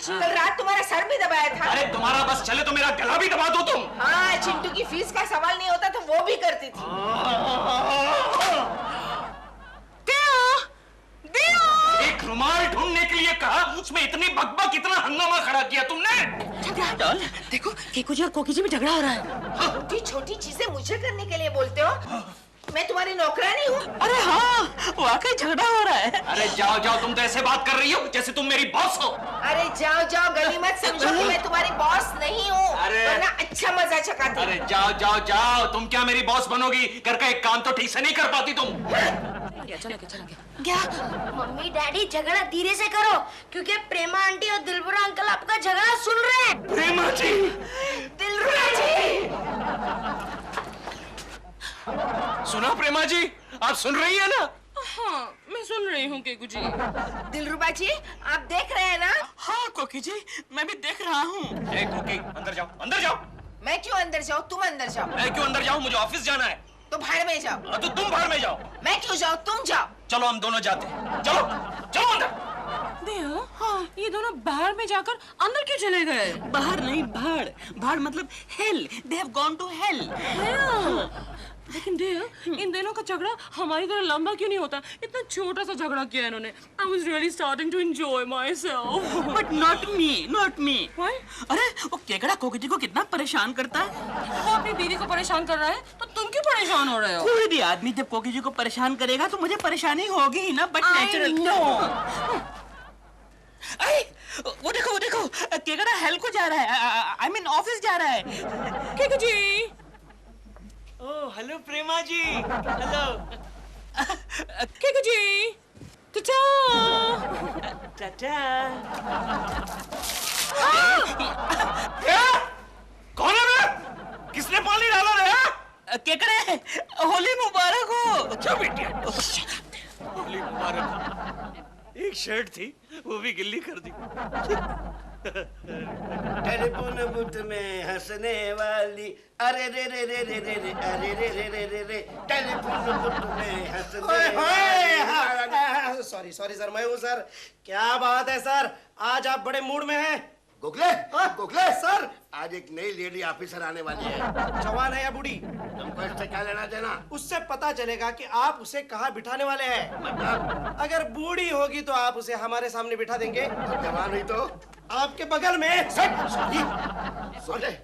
सच? कल रात तुम्हारा सर भी दबाया था। अरे तुम्हारा बस चले तो मेरा गला भी दबा दो तुम। हाँ, चिंटू की फीस का सवाल नहीं होता तो वो भी करती थी। एक रुमाल ढूंढने के लिए कहा, उसमें इतनी बकबक, इतना हंगामा खड़ा किया तुमने। चल देखो, केकू जी और कोकी जी में झगड़ा हो रहा है। छोटी छोटी चीजें मुझे करने के लिए बोलते हो? मैं तुम्हारी नौकरानी हूँ। अरे हाँ, वाकई झगड़ा हो रहा है। अरे जाओ जाओ, तुम तो ऐसे बात कर रही हो जैसे तुम मेरी बॉस हो। अरे जाओ जाओ, गली मत समझो कि मैं तुम्हारी बॉस नहीं हूँ, वरना अच्छा मजा चकाती। अरे जाओ जाओ जाओ, तुम क्या मेरी बॉस बनोगी? घर का एक काम तो ठीक से नहीं कर पाती तुम। चलो क्या मम्मी डैडी झगड़ा धीरे से करो, क्योंकि प्रेमा आंटी और दिलबरा अंकल आपका झगड़ा सुन रहे हैं। प्रेमा जी, दिलरुबा जी, सुना प्रेमा जी? आप सुन रही है ना? हाँ, मैं सुन रही हूँ केकू जी। दिलरुबा जी, आप देख रहे हैं ना? हाँ कोकी जी, मैं भी देख रहा हूँ। ए कोकी, अंदर जाओ, अंदर जाओ। मैं क्यों अंदर जाऊँ? तुम अंदर जाओ। मैं क्यों अंदर जाऊँ? मुझे ऑफिस जाना है। तो बाहर में जाओ। तो तुम बाहर में जाओ। मैं क्यों जाऊँ? तुम जाओ। चलो हम दोनों जाते हैं। चलो चलो अंदर। हाँ, ये दोनों बाहर में जाकर अंदर क्यों चले गए? बाहर नहीं, भाड़। भाड़ मतलब hello. They have gone to hell. लेकिन देव, इन दोनों का झगड़ा हमारी तरह लंबा क्यों नहीं होता? इतना छोटा सा झगड़ा किया इन्होंने। I was really starting to enjoy myself. But not me, not me. Why? अरे वो केकड़ा कोकी को कितना परेशान करता है। वो अपनी दीदी को परेशान कर रहा है, तो तुम क्यों परेशान हो रहे हो? कोई भी आदमी जब कोकी जी को परेशान करेगा तो मुझे परेशानी होगी ही ना। But natural. अरे वो देखो, केकड़ा हेल को जा रहा है। I mean ऑफिस जा रहा है। केकू जी। ओह हेलो प्रेमा जी। हेलो केकू जी। टाटा। टाटा। क्या? कौन है मैं? किसने पानी डाला रे? केकड़े, होली मुबारक हो। अच्छा बेटिया, होली मुबारक। एक शर्ट थी, वो भी गिल्ली कर दी। टेलीफोन बुथ में हंसने वाली, अरे रे रे रे रे रे रे, अरे रे रे रे रे रे, टेलीफोन बुथ में हंसने वाली। सॉरी सर, मैं हूँ सर। क्या बात है सर, आज आप बड़े मूड में हैं। गोखले, गोखले सर, आज एक नई लेडी ऑफिसर आने वाली है। जवान है या बूढ़ी? तुमको इससे क्या लेना देना? उससे पता चलेगा कि आप उसे कहाँ बिठाने वाले हैं। मतलब अगर बूढ़ी होगी तो आप उसे हमारे सामने बिठा देंगे। जवान हुई तो आपके बगल में। सॉरी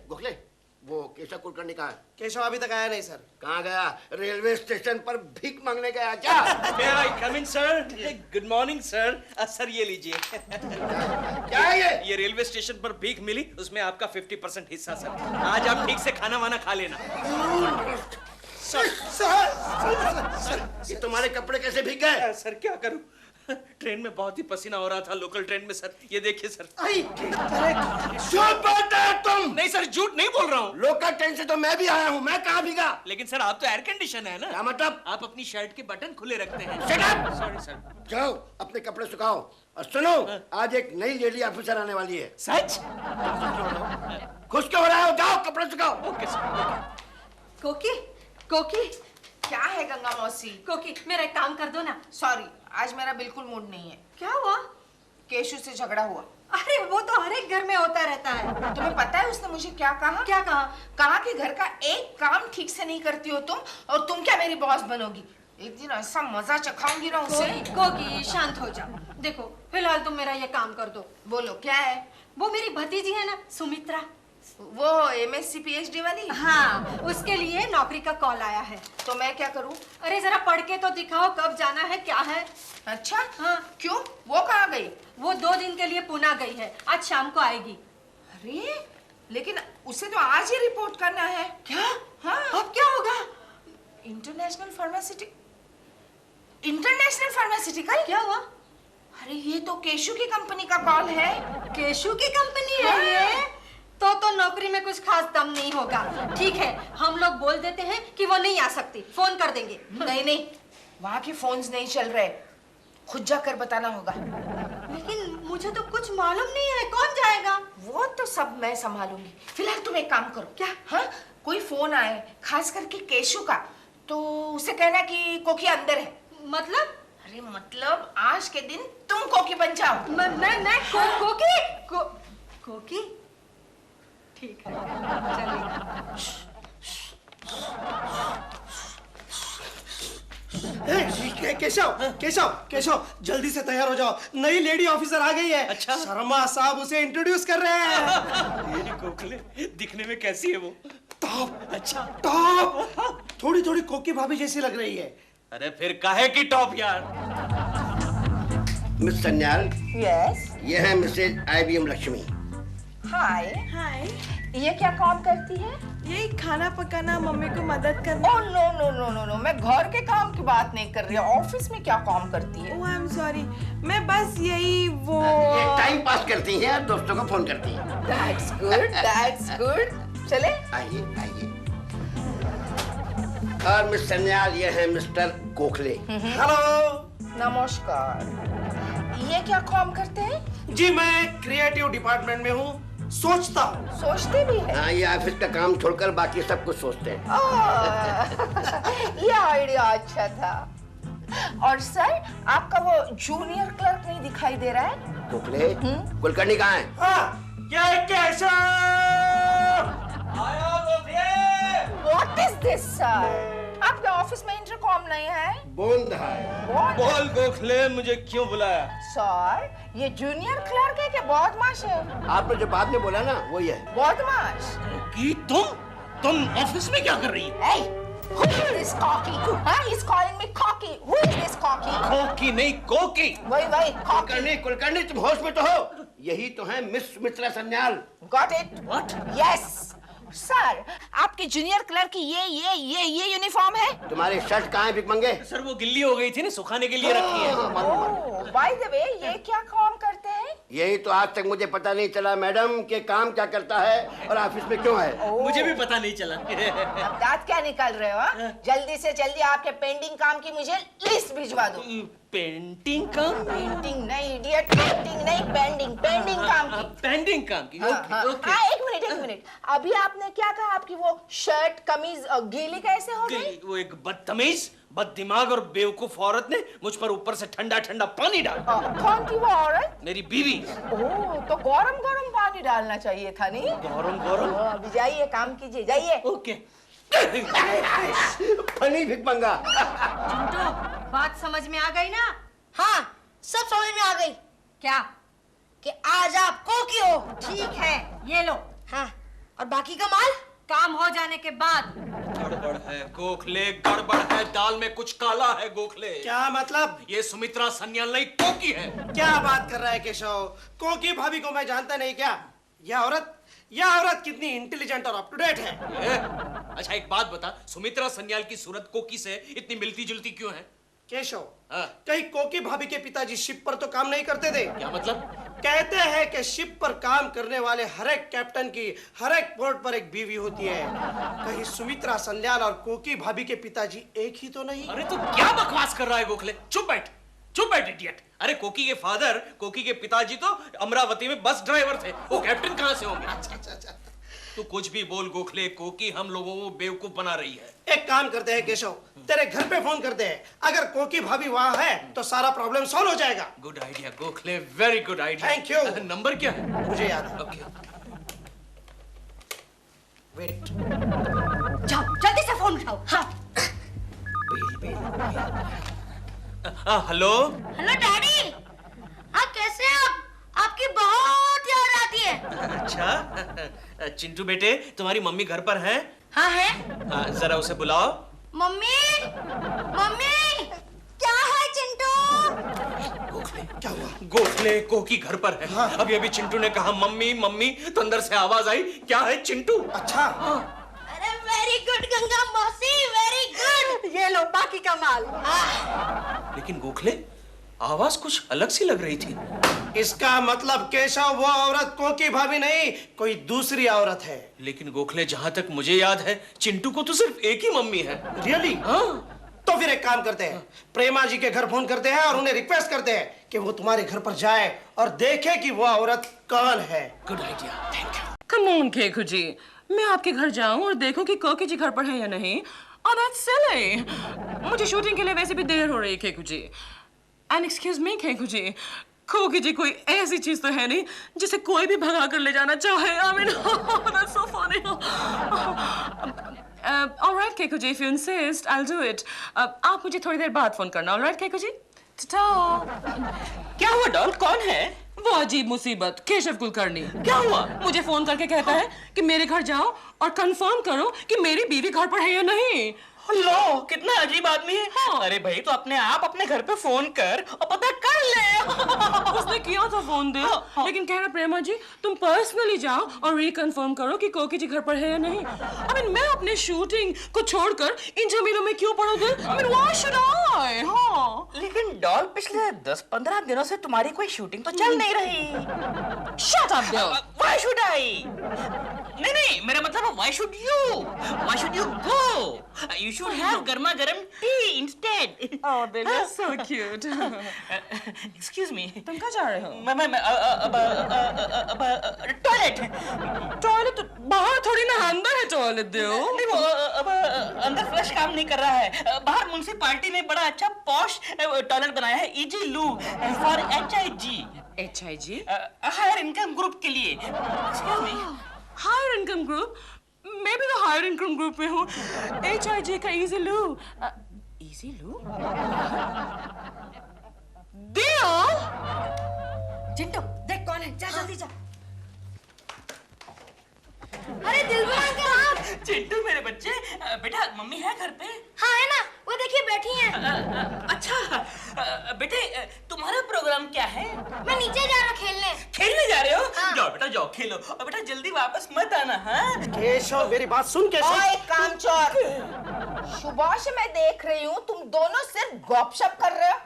गोखले, वो केशव कुलकर्णी कहाँ है? केशव अभी तक आया नहीं सर। कहाँ गया? रेलवे स्टेशन पर भीख मांगने गया क्या? May I come in, sir? Good morning, sir. Sir ये लीजिए। क्या है ये? ये रेलवे स्टेशन पर भीख मिली, उसमें आपका 50% हिस्सा सर। आज आप ठीक से खाना वाना खा लेना। सर, ये तुम्हारे कपड़े कैसे भीग गए? सर क्या करूं? ट्रेन में बहुत ही पसीना हो रहा था, लोकल ट्रेन में सर। ये देखिए सर। झूठ बोलते हो तुम। नहीं सर, झूठ नहीं बोल रहा हूँ। लोकल ट्रेन से तो मैं भी आया हूँ, मैं कहाँ भीगा? लेकिन सर आप तो एयर कंडीशन है ना। क्या मतलब? आप अपनी शर्ट के बटन खुले रखते हैं। Shut up! Sorry sir. जाओ अपने कपड़े सुखाओ और सुनो, आज एक नई लेडी ऑफिसर आने वाली है। सच? खुश क्यों हो रहा हो? जाओ कपड़े सुखाओ। Okay sir. कोकी, कोकी, क्या है गंगा मौसी? कोकी, मेरा एक काम कर दो ना। सॉरी, आज मेरा बिल्कुल मूड नहीं है। क्या हुआ? केशु से झगड़ा हुआ। अरे वो तो हर एक घर में होता रहता है। तुम्हें पता है उसने मुझे क्या कहा? क्या कहा? कहा कि घर का एक काम ठीक से नहीं करती हो तुम, और तुम क्या मेरी बॉस बनोगी? एक दिन ऐसा मजा चखाऊंगी ना उसे। कोकी शांत हो जाओ। देखो फिलहाल तुम मेरा ये काम कर दो। बोलो क्या है? वो मेरी भतीजी है ना, सुमित्रा, वो MSc PhD वाली? हाँ, उसके लिए नौकरी का कॉल आया है। तो मैं क्या करूं? अरे जरा पढ़ के तो दिखाओ कब जाना है, क्या है। अच्छा हाँ। क्यों, वो कहाँ गई? वो 2 दिन के लिए पुणे गई है, आज शाम को आएगी। अरे लेकिन उसे तो आज ही रिपोर्ट करना है। क्या? हाँ। अब क्या होगा? International pharmaceutical. क्या हुआ? अरे ये तो केशु की कंपनी का कॉल है। केशु की कंपनी है ये? तो नौकरी में कुछ खास दम नहीं होगा। ठीक है, हम लोग बोल देते हैं कि वो नहीं आ सकती, फोन कर देंगे। नहीं, वहाँ के फोन्स नहीं चल रहे, खुद जाकर बताना होगा। लेकिन मुझे तो कुछ मालूम नहीं है, कौन जाएगा? वो तो सब मैं संभालूंगी। फिलहाल तुम एक काम करो। क्या? हाँ, कोई फोन आए, खास करके केशु का, तो उसे कहना कि कोकी अंदर है। मतलब? अरे मतलब आज के दिन तुम कोकी बन जाओ। मैं कोकी ठीक है, चलिए। केशव जल्दी से तैयार हो जाओ, नई लेडी ऑफिसर आ गई है। अच्छा। शर्मा साहब उसे इंट्रोड्यूस कर रहे हैं। ये गोखले दिखने में कैसी है वो? टॉप। अच्छा। टॉप। थोड़ी थोड़ी कोकी भाभी जैसी लग रही है। अरे फिर काहे की टॉप यार? Miss Sanyal, yes. ये है मिसेज IBM लक्ष्मी। हाय। हाय, ये क्या काम करती है? यही खाना पकाना, मम्मी को मदद करना। Oh no no no no no, मैं घर के काम की बात नहीं कर रही हूँ। ऑफिस में क्या काम करती है? ओह आई एम सॉरी, मैं बस यही वो ये टाइम पास करती हैं, दोस्तों को फोन करती हैं। That's good, that's good. चले? आइए आइए। और मिस सन्याल, ये है मिस्टर गोखले। हेलो नमस्कार। ये क्या काम करते हैं? जी, मैं क्रिएटिव डिपार्टमेंट में हूँ, सोचता हूँ। सोचते भी है? हाँ, ये ऑफिस का काम छोड़कर बाकी सब कुछ सोचते हैं। ये आइडिया अच्छा था। और सर, आपका वो जूनियर क्लर्क नहीं दिखाई दे रहा है? गोखले, कुलकर्णी कहाँ है? हाँ, क्या है कैसा? What is this, sir? आपके ऑफिस में इंटरकॉम नहीं है? बूंद है। बोल गोखले, मुझे क्यों बुलाया? सर, ये जूनियर क्लर्क है कि बदमाश है? आपने जो बाद में बोला ना, वही है। बदमाश? कि तुम ऑफिस में क्या कर रही है? Hey, who is this cocky? Huh? He's calling me cocky. Who is this cocky? कोकी नहीं कोकी। वही cocky. कुलकर्णी, तुम होश में तो हो? यही तो है miss Sumitra Sanyal. Got it? What? Yes. Sir, आपके जूनियर क्लर्क की ये यूनिफॉर्म है? तुम्हारी शर्ट कहाँ है भिकमंगे? सर वो गिल्ली हो गई थी ना, सुखाने के लिए रखी है। ओह, बाय द वे, ये क्या काम करते हैं? यही तो आज तक मुझे पता नहीं चला मैडम कि काम क्या करता है और ऑफिस में क्यों है। मुझे भी पता नहीं चला। अब दांत क्या निकाल रहे हो? हाँ? जल्दी से जल्दी आपके पेंडिंग काम की मुझे लिस्ट भिजवा दो। पेंटिंग काम? पेंटिंग नहीं इडियट, पेंटिंग नहीं, पेंडिंग काम की। पेंडिंग काम की। ओके। एक मिनट। अभी आपने क्या कहा? आपकी वो शर्ट कमीज गीली कैसे हो गई? वो एक बदतमीज, बददिमाग और बेवकूफ औरत ने मुझ पर ऊपर से ठंडा ठंडा पानी डाला। कौन थी वो औरत? मेरी बीवी। ओह, तो गरम पानी डालना चाहिए था नहीं? गरम। अभी जाइए, काम कीजिए, जाइए। ओके। फनी भिकमंगा। चिंटू, बात समझ में आ गई ना? हाँ, सब समझ में आ गई। क्या? कि आज आप कोकी हो। ठीक है, ये लो। हाँ, और बाकी का माल? काम हो जाने के बाद। गड़बड़ है गोखले, गड़बड़ है। दाल में कुछ काला है गोखले। क्या मतलब? ये सुमित्रा सन्याल नहीं कोकी है। क्या बात कर रहा है केशव? कोकी भाभी को मैं जानता नहीं क्या? यह औरत कितनी इंटेलिजेंट और अप टू डेट है। अच्छा एक बात बता, सुमित्रा सन्याल की सूरत कोकी से इतनी मिलती जुलती क्यों है? केशव, हाँ। कहीं कोकी भाभी के पिताजी शिप पर तो काम नहीं करते थे? क्या मतलब? कहते हैं कि शिप पर काम करने वाले हर एक कैप्टन की हर एक पोर्ट पर एक बीवी होती है। कहीं सुमित्रा सन्याल और कोकी भाभी के पिताजी एक ही तो नहीं? अरे तू क्या बकवास कर रहा है गोखले? चुप बैठ इडियट। अरे कोकी के फादर, कोकी के पिताजी तो अमरावती में बस ड्राइवर थे, वो कैप्टन कहाँ से होंगे? अच्छा। तू कुछ भी बोल गोखले, कोकी हम लोगों को बेवकूफ बना रही है। एक काम करते हैं केशव, तेरे घर पे फोन करते हैं। अगर कोकी भाभी वहाँ है तो सारा प्रॉब्लम सॉल्व हो जाएगा। Good idea Gokhale, very good idea. Thank you। Number क्या है? मुझे याद है। ओके। वेट। जाओ, जल्दी से फोन उठाओ। हाँ। हेलो। Hello daddy. हाँ, कैसे हैं आप? आपकी बहुत याद आती है। अच्छा चिंटू बेटे, तुम्हारी मम्मी घर पर है? हाँ है। जरा उसे बुलाओ। मम्मी, क्या है चिंटू? गोखले क्या हुआ? गोखले, कोकी घर पर है। हाँ। अभी चिंटू ने कहा मम्मी, तो अंदर से आवाज आई, क्या है चिंटू? अच्छा। अरे वेरी गुड गंगा मौसी, वेरी गुड। ये लो बाकी का माल। लेकिन गोखले, आवाज कुछ अलग सी लग रही थी। इसका मतलब केशव, वो औरत कोकी भाभी नहीं, कोई दूसरी औरत है। लेकिन गोखले, जहां तक मुझे याद है, चिंटू को तो सिर्फ एक ही मम्मी है। रियली? हाँ। तो फिर एक काम करते हैं, प्रेमा जी के घर फोन करते हैं और उन्हें रिक्वेस्ट करते हैं कि वो तुम्हारे घर पर जाए और देखे कि वो औरत कौन है। Good idea, thank you. Come on Keku ji, मैं आपके घर जाऊं और देखूं कि कोकी जी घर पर है या नहीं? Oh, that's silly. मुझे शूटिंग के लिए वैसे भी देर हो रही है केकू जी। एंड एक्सक्यूज मी केको जी, कोकी जी कोई ऐसी चीज तो है नहीं जिसे कोई भी भगा कर ले जाना चाहे। I mean that's so funny. Alright Keko ji, if you insist I will do it. आप मुझे थोड़ी देर बाद फोन करना। ऑलराइट केको जी, टाटा। क्या हुआ डॉल, कौन है? वो अजीब मुसीबत केशव कुलकर्णी। क्या हुआ? मुझे फोन करके कहता है कि मेरे घर जाओ और कंफर्म करो कि मेरी बीवी घर पर है या नहीं। लो, कितना अजीब आदमी है। हाँ। अरे भाई, तो अपने आप अपने घर पे फोन कर और पता कर ले। उसने किया था फोन दे, लेकिन कह रहा प्रेमा जी तुम पर्सनली जाओ और रिकन्फर्म करो कि कोकी जी घर पर है या नहीं। आई मीन मैं अपने शूटिंग को छोड़कर इन झमेलों में क्यों पड़ूं दिल? I mean why should I? हाँ, लेकिन डॉल, पिछले 10-15 दिनों से तुम्हारी कोई शूटिंग तो चल नहीं रही। शट अप दिल। Why should I? नहीं, मेरा मतलब why should you? Why should you go? You should have गर्मा गर्म tea instead. Oh, दिल, you're so cute. Excuse me. तुम कहाँ जा रहे हो? मैं टॉयलेट। टॉयलेट बाहर थोड़ी ना, अंदर है टॉयलेट दिल। नहीं, वो अब अंदर फ्लश काम नहीं कर रहा है। बाहर म्युनिसिपैलिटी ने बड़ा अच्छा पॉश टॉयलेट बनाया है, easy loo for HIG। HIG? Higher income group के लिए। Excuse me. Higher income group? मैं भी तो हायर इनकम ग्रुप में हूँ। HIG का इजी लू। इजी लू? दिया? चिंटू देख कौन है, जा जल्दी जा। अरे दिलबर अंकल आप। चिंटू मेरे बच्चे, बेटा मम्मी है घर पे? हाँ है ना, वो देखिए बैठी हैं। अच्छा बेटे, तुम्हारा प्रोग्राम क्या है? मैं नीचे जा रहा खेलने। खेलने जा रहे हो? हाँ। जाओ बेटा जाओ, खेलो और बेटा जल्दी वापस मत आना। हाँ केशव, मेरी बात सुन केशव। ओए कामचोर, सुबह से मैं देख रही हूँ तुम दोनों सिर्फ गपशप कर रहे हो।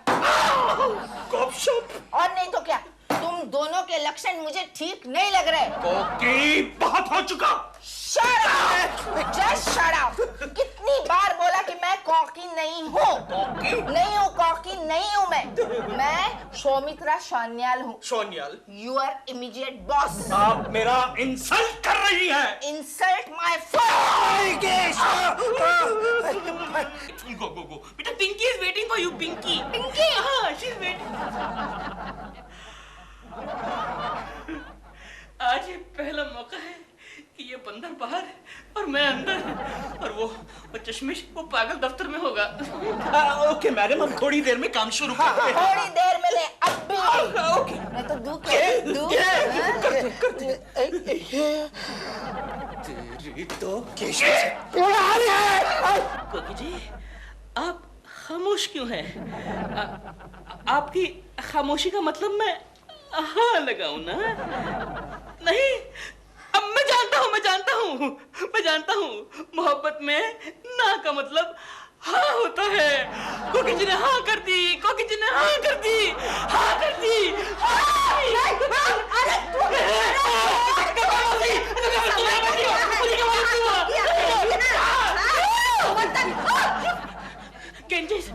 गपशप? और नहीं तो क्या, तुम दोनों के लक्षण मुझे ठीक नहीं लग रहे। कोकी, बहुत हो चुका। Shut up! Just shut up! कितनी बार बोला कि मैं कॉकी नहीं हूँ। नहीं हूँ कॉकी, नहीं हूँ मैं सौमित्रा सान्याल हूँ। सोनियाल, Your immediate boss. आप मेरा इंसल्ट कर रही हैं। Insult my father. go बेटा, Pinky is waiting for you। Pinky हाँ, she is waiting। आज ये पहला मौका है कि ये बंदर बाहर और मैं अंदर, और वो चश्मिश वो पागल दफ्तर में होगा। ओके मैडम, हम थोड़ी देर में काम शुरू करते हैं। थोड़ी देर में ले, अब भी। ओके। मैं तो दू तेरी तो कोकी जी, आप खामोश क्यों हैं? आपकी खामोशी का मतलब मैं हाँ लगाऊं ना? नहीं, अब मैं जानता हूँ मोहब्बत में ना का मतलब हाँ होता है। कोकी जी ने हाँ कर दी, कोकी जी ने हाँ कर दी, हाँ कर दी। केंजिस,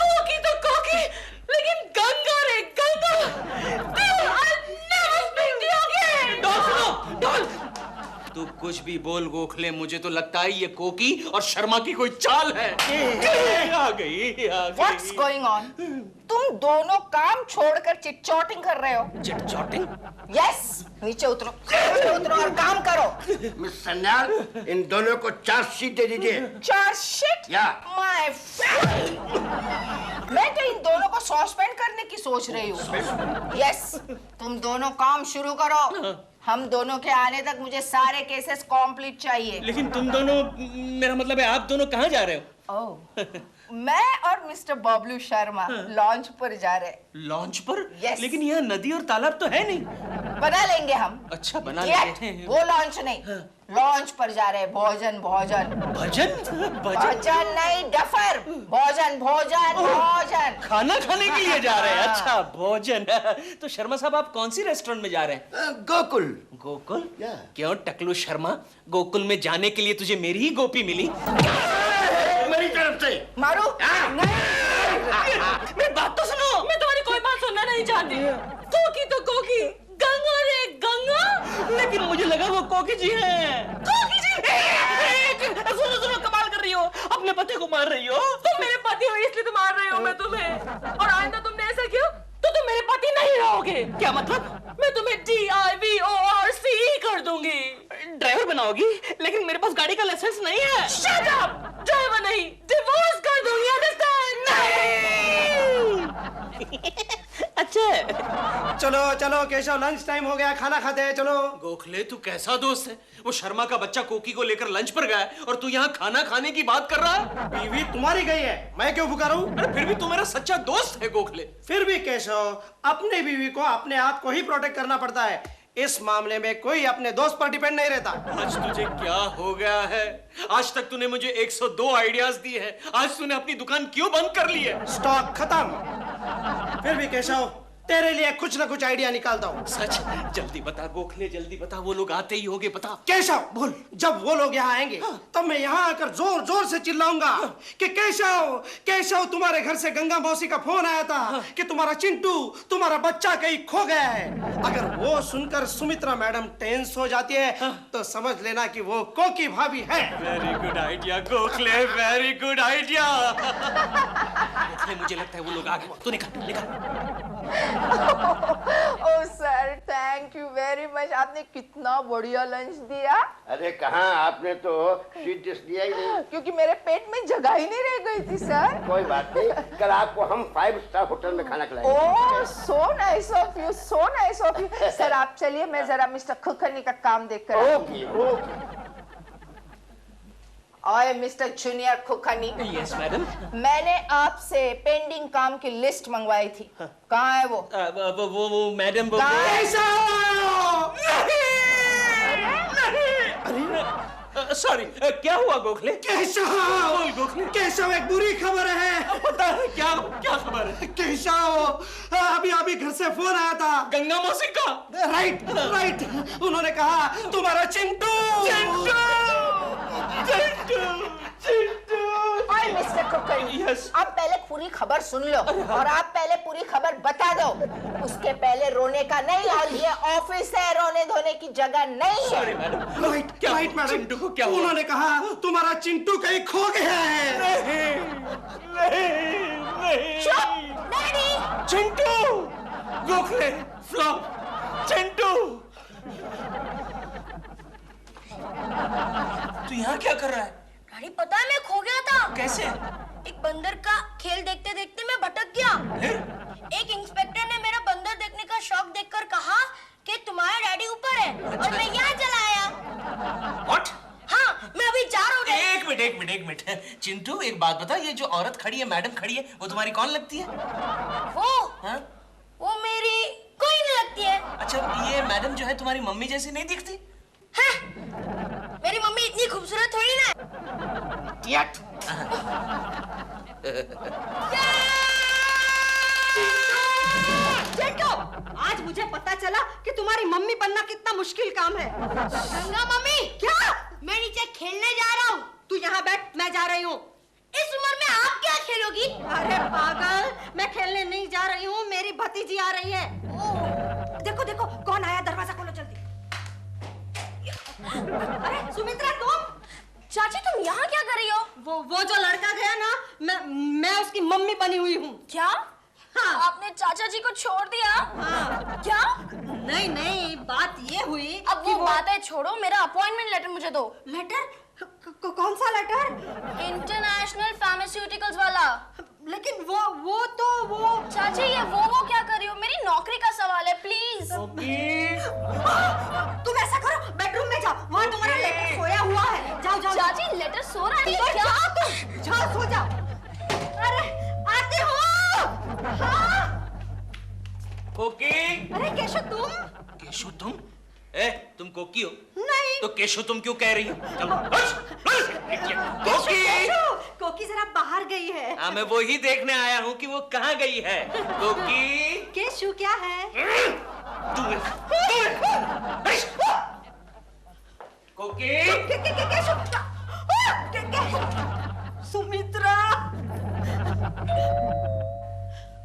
कोकी तो कोकी, लेकिन गंगा रे गंगा। डॉल, तू कुछ भी बोल गोखले, मुझे तो लगता है ये कोकी और शर्मा की कोई चाल है। आ गई। What's going on? तुम दोनों काम छोड़कर चिटचोटिंग कर रहे हो। चिटचोटिंग? Yes, नीचे उतरो और काम करो। मिस सन्याल, इन दोनों को चार्जशीट दे दीजिए। चार्जशीट? या। My friend, मैं तो इन दोनों को सस्पेंड करने की सोच रही हूँ। Yes, तुम दोनों काम शुरू करो। हम दोनों के आने तक मुझे सारे केसेस कंप्लीट चाहिए। लेकिन तुम दोनों, मेरा मतलब है आप दोनों कहाँ जा रहे हो? ओह, मैं और मिस्टर बबलू शर्मा लॉन्च पर जा रहे। लॉन्च पर? Yes. लेकिन यहाँ नदी और तालाब तो है नहीं। बना लेंगे हम। अच्छा, बना Yet, लेंगे। वो लॉन्च नहीं, लॉन्च पर जा रहे। भोजन नहीं, डफर। भोजन। खाना खाने के लिए जा रहे हैं? अच्छा, भोजन। तो शर्मा साहब, आप कौन सी रेस्टोरेंट में जा रहे हैं? गोकुल? क्यों टकलू शर्मा, गोकुल में जाने के लिए तुझे मेरी ही गोपी मिली? मेरी तरफ से मारू? मेरी बात तो सुनो। मैं तुम्हारी कोई बात सुनना नहीं चाहती। कोकी तो कोकी, गंगा रे गंगा। लेकिन मुझे लगा वो कोकी जी हैं। कोकी जी? सुनो, कमाल कर रही हो। अपने पति को मार रही हो? तुम मेरे पति हो इसलिए तो मार रही हो मैं तुम्हें, और आइंदा तुमने ऐसा किया तो तुम मेरे पति नहीं रहोगे। क्या मतलब? मैं तुम्हें DIVORC कर दूंगी। ड्राइवर बनाओगी? लेकिन मेरे पास गाड़ी का लाइसेंस नहीं है। Shut up! ड्राइवर नहीं, डिवोर्स कर दूंगी, अंडरस्टैंड? नहीं। अच्छा। चलो चलो केशव, लंच टाइम हो गया, खाना खाते हैं, चलो। गोखले तू कैसा दोस्त है? वो शर्मा का बच्चा कोकी को लेकर लंच पर गया है और तू यहाँ खाना खाने की बात कर रहा है? बीवी तुम्हारी गई है, मैं क्यों भूखा रहूं? अरे फिर भी तू मेरा सच्चा दोस्त है गोखले। फिर भी केशव, अपनी बीवी को अपने आप को ही प्रोटेक्ट करना पड़ता है। इस मामले में कोई अपने दोस्त पर डिपेंड नहीं रहता। आज तुझे क्या हो गया है? आज तक तूने मुझे 102 आइडियाज दिए हैं, आज तूने अपनी दुकान क्यों बंद कर ली है? स्टॉक खत्म। फिर भी केशव, तेरे लिए कुछ ना कुछ आइडिया निकालता हूँ। सच? जल्दी बता गोखले, जल्दी बता। वो लोग आते ही होंगे, बता। केशव बोल, जब वो लोग यहाँ आएंगे तब मैं यहाँ आकर जोर जोर से चिल्लाऊंगा कि केशव केशव, तुम्हारे घर से गंगा मौसी का फोन आया था कि तुम्हारा चिंटू, तुम्हारा बच्चा कहीं खो गया है। अगर वो सुनकर सुमित्रा मैडम टेंस हो जाती है तो समझ लेना कि वो कोकी भाभी है। Very good idea Gokhale, very good idea. मुझे लगता है वो लोग आ गए। तू निकल निकल। Oh sir, thank you very much. आपने कितना बढ़िया लंच दिया। अरे कहाँ, आपने तो स्वीट डिश दिया ही नहीं। क्योंकि मेरे पेट में जगह ही नहीं रह गई थी सर। कोई बात नहीं, कल आपको हम 5 स्टार होटल में खाना खिलाएंगे। Oh so nice of you, so nice of you. Sir आप चलिए, मैं जरा मिस्टर खुखनी का काम देख कर। Okay okay. ओए mister junior Khukhni. Yes madam. मैंने आपसे पेंडिंग काम की लिस्ट मंगवाई थी, कहाँ है वो? वो मैडम वो सॉरी, क्या हुआ गोखले? केशव गोखले। केशव, एक बुरी खबर है। पता है क्या क्या खबर है? केशव, अभी अभी घर से फोन आया था गंगा मौसी का। राइट राइट, उन्होंने कहा तुम्हारा चिंटू। ओए मिस्टर खुखनी, यस। आप पहले पूरी खबर सुन लो और आप पहले पूरी खबर बता दो। उसके पहले रोने का नहीं, और ये ऑफिस है, रोने धोने की जगह नहीं है। Sorry madam. Right right madam, Chintu को क्या हुआ? उन्होंने कहा तुम्हारा चिंटू कहीं खो गया है। चुप डैडी। चिंटू, गोखले, फ्लॉप, चिंटू। तू यहाँ क्या कर रहा है? डैडी पता है मैं खो गया था। कैसे? एक बंदर का खेल देखते देखते मैं भटक गया। फिर? एक इंस्पेक्टर ने मेरा बंदर देखने का शौक देखकर कहा कि तुम्हारे डैडी ऊपर है, और मैं यहाँ चला आया। What? हाँ, मैं अभी जा रहा हूँ डैडी। एक मिनट। चिंटू एक बात बता, ये जो औरत खड़ी है, मैडम खड़ी है, वो तुम्हारी कौन लगती है? हाँ? वो मेरी कोई नहीं लगती है। अच्छा, ये मैडम जो है तुम्हारी मम्मी जैसी नहीं दिखती? हाँ, मेरी मम्मी इतनी खूबसूरत थोड़ी ना। चिंटू, आज मुझे पता चला कि तुम्हारी मम्मी बनना कितना मुश्किल काम है। गंगा मम्मी, क्या? मैं नीचे खेलने जा रहा हूँ। तू यहाँ बैठ, मैं जा रही हूँ। इस उम्र में आप क्या खेलोगी? अरे पागल, मैं खेलने नहीं जा रही हूँ, मेरी भतीजी आ रही है। देखो देखो कौन आया, दरवाजा खोलो जल्दी। अरे सुमित्रा, तुम? चाची तुम यहाँ क्या कर रही हो? वो जो लड़का गया ना, मैं उसकी मम्मी बनी हुई हूँ। क्या? हाँ। आपने चाचा जी को छोड़ दिया? हाँ। क्या? नहीं, बात ये हुई। अब वो बातें छोड़ो, मेरा अपॉइंटमेंट लेटर मुझे दो। लेटर? कौन सा लेटर? इंटरनेशनल फार्मास्यूटिकल्स वाला। लेकिन वो चाची ये वो क्या कर रही हो? मेरी नौकरी का सवाल है, प्लीज। तुम ऐसा करो, बेडरूम में जाओ, वहाँ तुम्हारा लेटर सोया हुआ है। जाओ। चाची लेटर सो रहा है तो क्या? जाओ, सो जाओ। अरे आती हूँ। हाँ। कोकी। अरे केशव, तुम? केशव तुम? तुम कोकी हो? नहीं। तो केशव तुम क्यों कह रही हो? चलो कोकी। कोकी जरा बाहर गई है। हाँ, मैं वो ही देखने आया हूँ कि वो कहाँ गई है। कोकी। केशव क्या है? कोकी। केशव। सुमित्रा,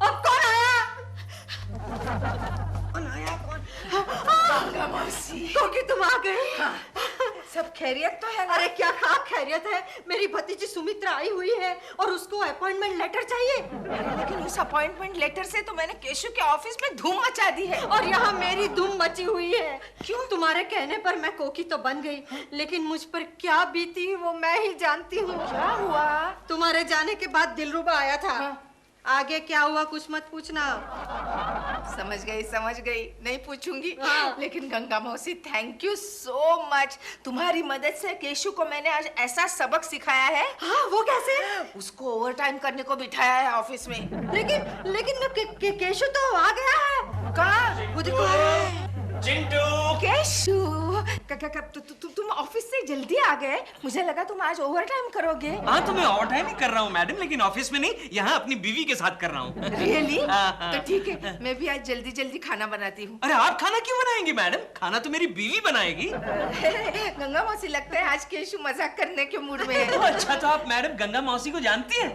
अब कौन आया? कौन? कोकी तुम आ गए? सब खैरियत तो है ना? अरे क्या खैरियत है, मेरी भतीजी सुमित्रा आई हुई है और उसको अपॉइंटमेंट लेटर चाहिए। लेकिन उस अपॉइंटमेंट लेटर से तो मैंने केशु के ऑफिस में धूम मचा दी है। और यहाँ मेरी धूम मची हुई है। क्यों? तुम्हारे कहने पर मैं कोकी तो बन गई, लेकिन मुझ पर क्या बीती वो मैं ही जानती हूँ। क्या हुआ? तुम्हारे जाने के बाद दिलरुबा आया था। आगे क्या हुआ कुछ मत पूछना। समझ गई, नहीं पूछूंगी। हाँ। लेकिन गंगा मौसी, थैंक यू सो मच। तुम्हारी मदद से केशु को मैंने आज ऐसा सबक सिखाया है। हाँ, वो कैसे? उसको ओवर टाइम करने को बिठाया है ऑफिस में। लेकिन केशु तो आ गया है। कहाँ? वो देखो आ रहा है। चिंटू, केशु, तुम ऑफिस से जल्दी आ गए। मुझे लगा तुम आज ओवर टाइम करोगे। हाँ तो मैं ओवर टाइम ही कर रहा हूँ मैडम, लेकिन ऑफिस में नहीं, यहाँ अपनी बीवी के साथ कर रहा हूँ। रियली? हाँ। तो ठीक है, मैं भी आज जल्दी जल्दी खाना बनाती हूँ। अरे आप खाना क्यों बनाएंगी मैडम? खाना तो मेरी बीवी बनाएगी। गंगा मौसी, लगता है आज केशु मजाक करने के मूड में है। अच्छा, तो आप मैडम गंगा मौसी को जानती हैं?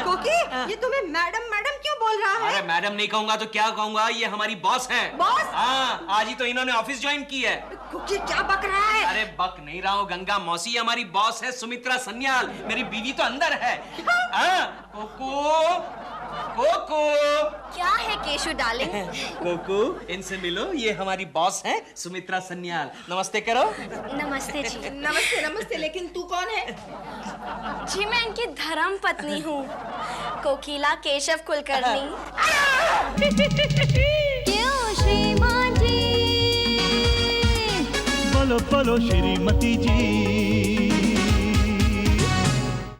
कोकी, ये तुम्हें मैडम मैडम क्यों बोल रहा है? अरे मैडम नहीं कहूंगा तो क्या कहूंगा, ये हमारी बॉस है। बॉस? हाँ, आज ही तो इन्होंने ऑफिस ज्वाइन की है। कोकी क्या बक रहा है? अरे बक नहीं रहा हूँ गंगा मौसी, ये हमारी बॉस है सुमित्रा सन्याल, मेरी बीवी तो अंदर है। हाँ, कोको क्या है केशु डार्लिंग? कोको, इनसे मिलो, ये हमारी बॉस है सुमित्रा सन्याल। नमस्ते करो। नमस्ते जी। नमस्ते, लेकिन तू कौन है? जी मैं इनकी धर्म पत्नी हूँ, कोकिला केशव कुलकर्णी। क्यों श्रीमान जी? बोलो बोलो श्रीमती जी।